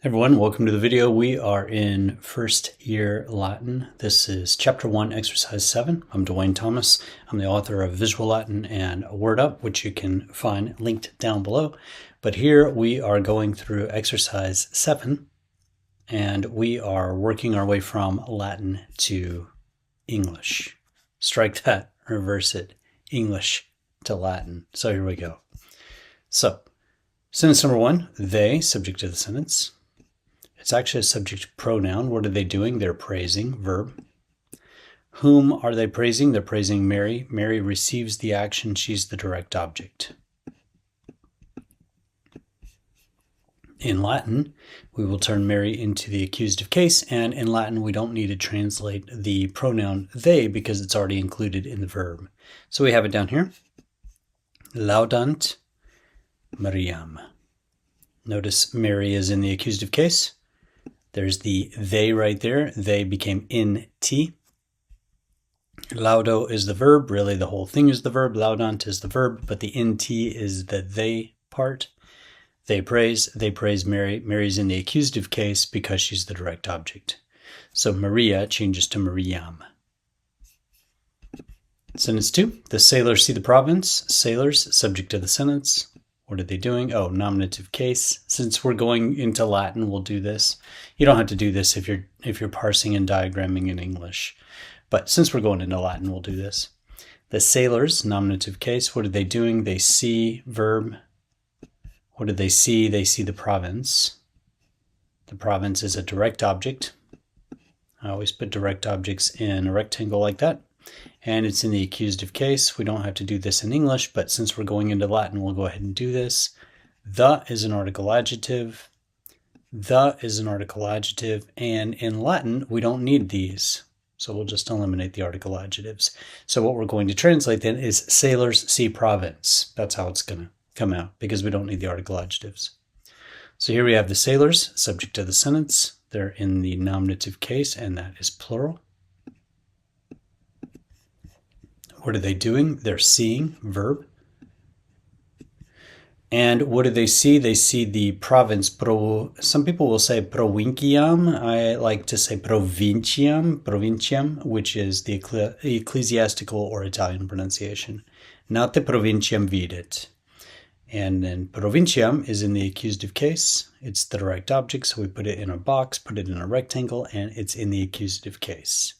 Everyone, welcome to the video. We are in first year Latin. This is chapter 1, exercise 7. I'm Dwane Thomas. I'm the author of Visual Latin and a Word Up, which you can find linked down below. But here we are going through exercise 7, and we are working our way from Latin to English. Strike that, reverse it, English to Latin. So here we go. So, sentence number 1, they, subject to the sentence. It's actually a subject pronoun. What are they doing? They're praising, verb. Whom are they praising? They're praising Mary. Mary receives the action. She's the direct object. In Latin, we will turn Mary into the accusative case, and in Latin, we don't need to translate the pronoun they because it's already included in the verb. So we have it down here. Laudant Mariam. Notice Mary is in the accusative case. There's the they right there. They became in T. Laudo is the verb. Really, the whole thing is the verb. Laudant is the verb, but the in T is the they part. They praise Mary. Mary's in the accusative case because she's the direct object. So Maria changes to Mariam. Sentence 2. The sailors see the province. Sailors, subject to the sentence. What are they doing? Oh, nominative case. Since we're going into Latin, we'll do this. You don't have to do this if you're parsing and diagramming in English. But since we're going into Latin, we'll do this. The sailors, nominative case. What are they doing? They see, verb. What do they see? They see the province. The province is a direct object. I always put direct objects in a rectangle like that. And it's in the accusative case. We don't have to do this in English, but since we're going into Latin, we'll go ahead and do this. The is an article adjective. The is an article adjective. And in Latin, we don't need these. So we'll just eliminate the article adjectives. So what we're going to translate then is sailors see province. That's how it's going to come out because we don't need the article adjectives. So here we have the sailors, subject to the sentence. They're in the nominative case, and that is plural. What are they doing? They're seeing, verb. And what do they see? They see the province. Some people will say provinciam. I like to say provinciam, which is the ecclesiastical or Italian pronunciation. Not the provinciam videt. And then provinciam is in the accusative case. It's the direct object, so we put it in a box, put it in a rectangle, and it's in the accusative case.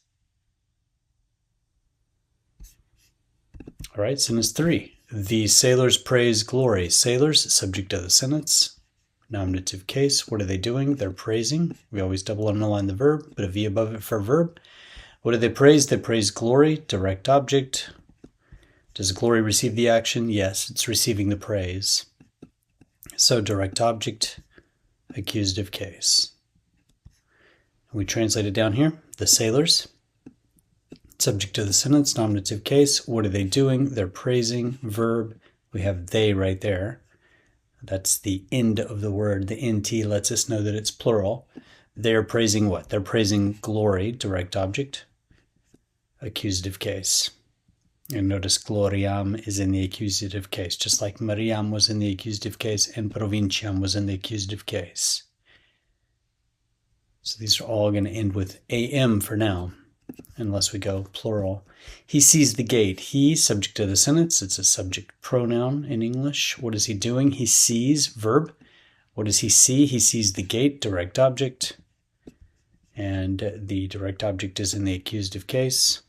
All right, sentence 3. The sailors praise glory. Sailors, subject to the sentence. Nominative case. What are they doing? They're praising. We always double underline the verb, put a V above it for verb. What do they praise? They praise glory, direct object. Does glory receive the action? Yes, it's receiving the praise. So direct object, accusative case. We translate it down here. The sailors. Subject to the sentence, nominative case. What are they doing? They're praising, verb. We have they right there. That's the end of the word. The nt lets us know that it's plural. They're praising what? They're praising glory, direct object, accusative case. And notice gloriam is in the accusative case, just like Mariam was in the accusative case and provinciam was in the accusative case. So these are all going to end with am for now, unless we go plural. He sees the gate. He, subject to the sentence. It's a subject pronoun in English. What is he doing? He sees, verb. What does he see? He sees the gate, direct object. And the direct object is in the accusative case.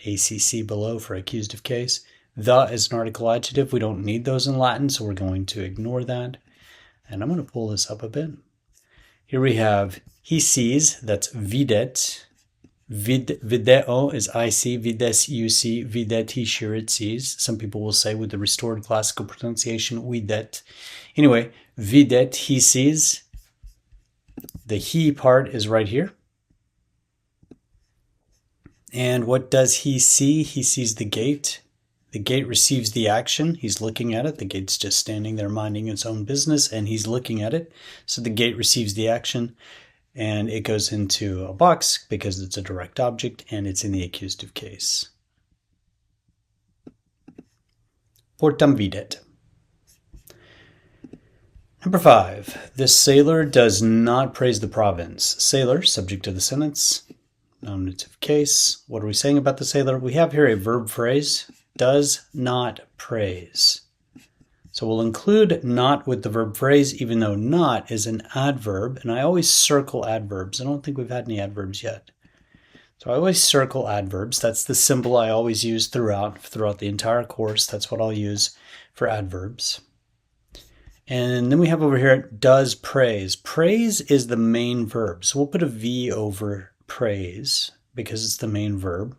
ACC below for accusative case. The is an article adjective. We don't need those in Latin, so we're going to ignore that. And I'm going to pull this up a bit. Here we have he sees. That's videt. Video is I see, vides you see, videt he sure it sees. Some people will say with the restored classical pronunciation, videt. Anyway, videt he sees. The he part is right here. And what does he see? He sees the gate. The gate receives the action. He's looking at it. The gate's just standing there minding its own business, and he's looking at it. So the gate receives the action. And it goes into a box because it's a direct object and it's in the accusative case. Portam videt. Number 5, this sailor does not praise the province. Sailor, subject to the sentence, nominative case. What are we saying about the sailor? We have here a verb phrase, does not praise. So we'll include not with the verb phrase, even though not is an adverb, and I always circle adverbs. I don't think we've had any adverbs yet. So I always circle adverbs. That's the symbol I always use throughout the entire course. That's what I'll use for adverbs. And then we have over here, does praise. Praise is the main verb. So we'll put a V over praise because it's the main verb.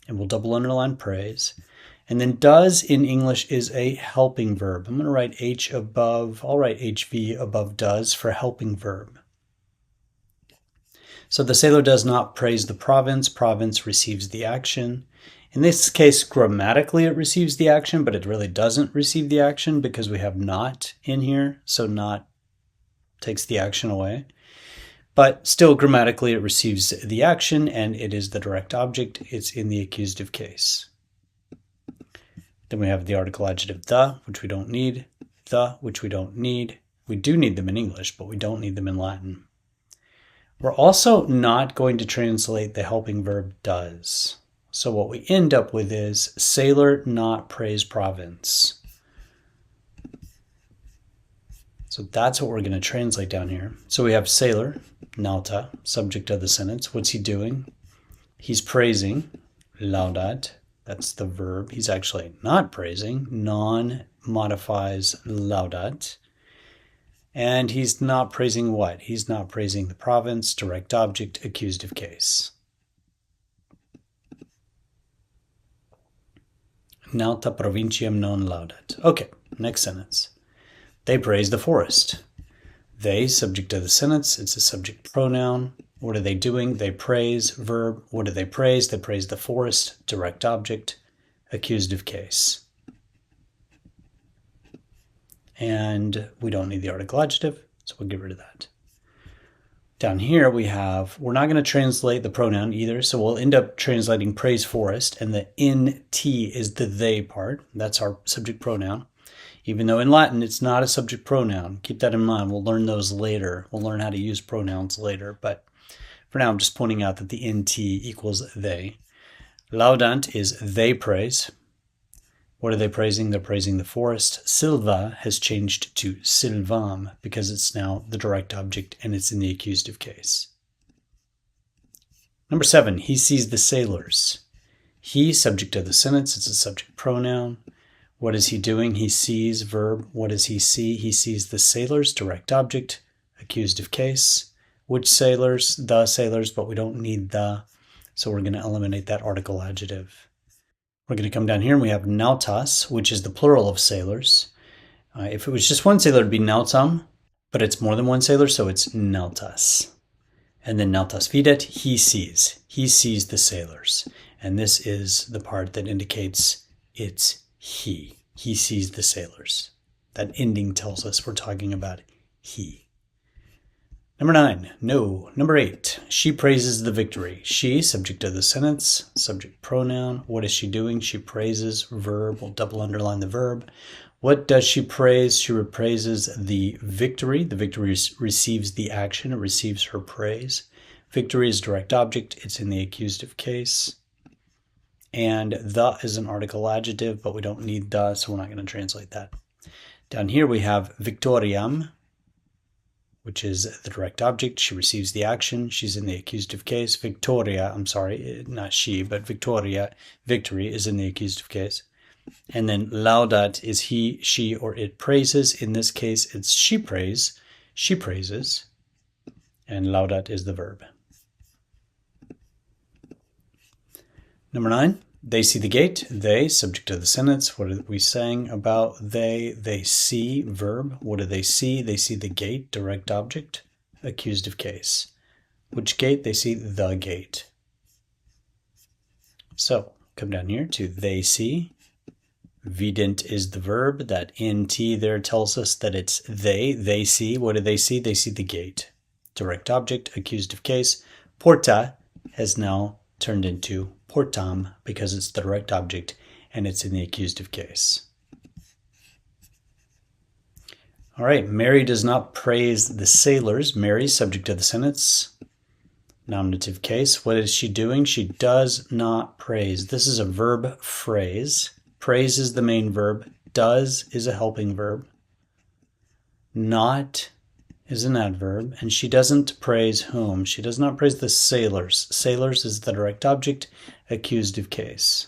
And we'll double underline praise. And then does in English is a helping verb. I'm going to write H above, I'll write HV above does for helping verb. So the sailor does not praise the province. Province receives the action. In this case, grammatically it receives the action, but it really doesn't receive the action because we have not in here. So not takes the action away. But still grammatically it receives the action and it is the direct object. It's in the accusative case. Then we have the article adjective the, which we don't need. The, which we don't need. We do need them in English, but we don't need them in Latin. We're also not going to translate the helping verb does. So what we end up with is sailor not praise province. So that's what we're going to translate down here. So we have sailor, nauta, subject of the sentence. What's he doing? He's praising, laudat. That's the verb. He's actually not praising. Non modifies laudat. And he's not praising what? He's not praising the province, direct object, accusative case. Nauta provinciam non laudat. Okay, next sentence. They praise the forest. They, subject of the sentence, it's a subject pronoun. What are they doing? They praise, verb. What do they praise? They praise the forest, direct object, accusative case. And we don't need the article adjective, so we'll get rid of that. Down here we have, we're not going to translate the pronoun either, so we'll end up translating praise forest, and the nt is the they part. That's our subject pronoun. Even though in Latin it's not a subject pronoun. Keep that in mind. We'll learn those later. We'll learn how to use pronouns later, but for now I'm just pointing out that the nt equals they. Laudant is they praise. What are they praising? They're praising the forest. Silva has changed to silvam because it's now the direct object and it's in the accusative case. Number 7, he sees the sailors. He, subject of the sentence, it's a subject pronoun. What is he doing? He sees, verb. What does he see? He sees the sailors, direct object, accusative case. Which sailors? The sailors, but we don't need the, so we're going to eliminate that article adjective. We're going to come down here and we have nautas, which is the plural of sailors. If it was just one sailor, it'd be nautam, but it's more than one sailor, so it's nautas. And then nautas videt, he sees. He sees the sailors. And this is the part that indicates it's he. He sees the sailors. That ending tells us we're talking about he. Number 9, no. Number 8, she praises the victory. She, subject of the sentence, subject pronoun. What is she doing? She praises, verb. We'll double underline the verb. What does she praise? She praises the victory. The victory receives the action. It receives her praise. Victory is direct object. It's in the accusative case. And the is an article adjective, but we don't need the, so we're not going to translate that. Down here we have victoriam, which is the direct object. She receives the action. She's in the accusative case. Victoria, I'm sorry, not she, but Victoria, victory, is in the accusative case. And then laudat is he, she, or it praises. In this case, it's she praises. And laudat is the verb. Number 9, they see the gate. They, subject to the sentence. What are we saying about they? They see, verb. What do they see? They see the gate, direct object, accusative case. Which gate? They see the gate. So, come down here to they see. Vident is the verb. That nt there tells us that it's they see. What do they see? They see the gate. Direct object, accusative case. Porta has now turned into portam because it's the direct object and it's in the accusative case. All right, Mary does not praise the sailors. Mary, subject of the sentence, nominative case. What is she doing? She does not praise. This is a verb phrase. Praise is the main verb. Does is a helping verb. Not is an adverb. And she doesn't praise whom? She does not praise the sailors. Sailors is the direct object, accusative case.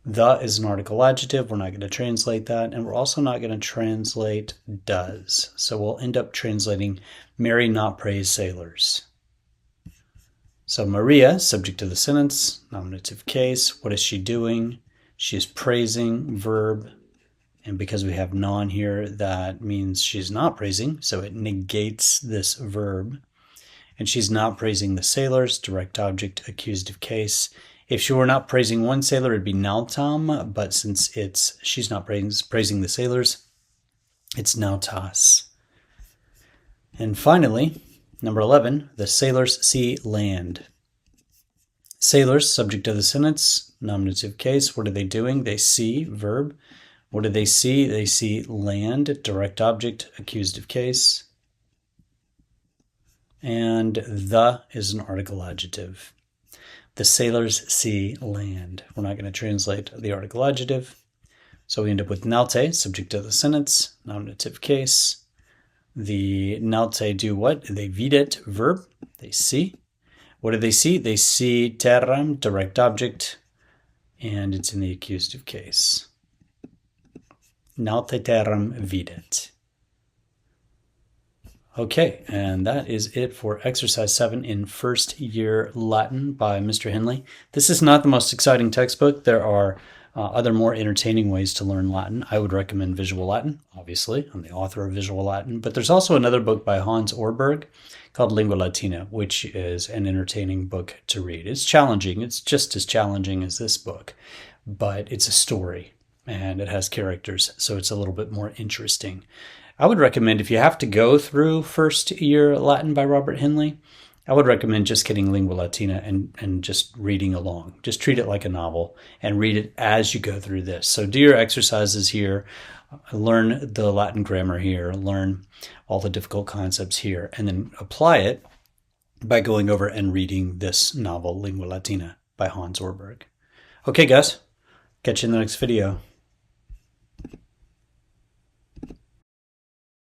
The is an article adjective. We're not going to translate that. And we're also not going to translate does. So we'll end up translating Mary not praise sailors. So Maria, subject of the sentence, nominative case. What is she doing? She is praising, verb. And because we have non here, that means she's not praising. So it negates this verb. And she's not praising the sailors, direct object, accusative case. If she were not praising one sailor, it'd be nautam, but since she's not praising the sailors, it's nautas. And finally, number 11, the sailors see land. Sailors, subject of the sentence, nominative case. What are they doing? They see, verb. What do they see? They see land, direct object, accusative case. And the is an article adjective. The sailors see land. We're not going to translate the article adjective. So we end up with naute, subject of the sentence, nominative case. The naute do what? They videt, verb. They see. What do they see? They see terram, direct object, and it's in the accusative case. Naute terram videt. Okay, and that is it for exercise 7 in first year Latin by Mr. Henle. This is not the most exciting textbook. There are other more entertaining ways to learn Latin. I would recommend Visual Latin, obviously. I'm the author of Visual Latin. But there's also another book by Hans Ørberg called Lingua Latina, which is an entertaining book to read. It's challenging. It's just as challenging as this book, but it's a story and it has characters, so it's a little bit more interesting. I would recommend, if you have to go through first year Latin by Robert Henle, I would recommend just getting Lingua Latina and just reading along. Just treat it like a novel and read it as you go through this. So do your exercises here, learn the Latin grammar here, learn all the difficult concepts here, and then apply it by going over and reading this novel, Lingua Latina by Hans Ørberg. Okay, guys, catch you in the next video.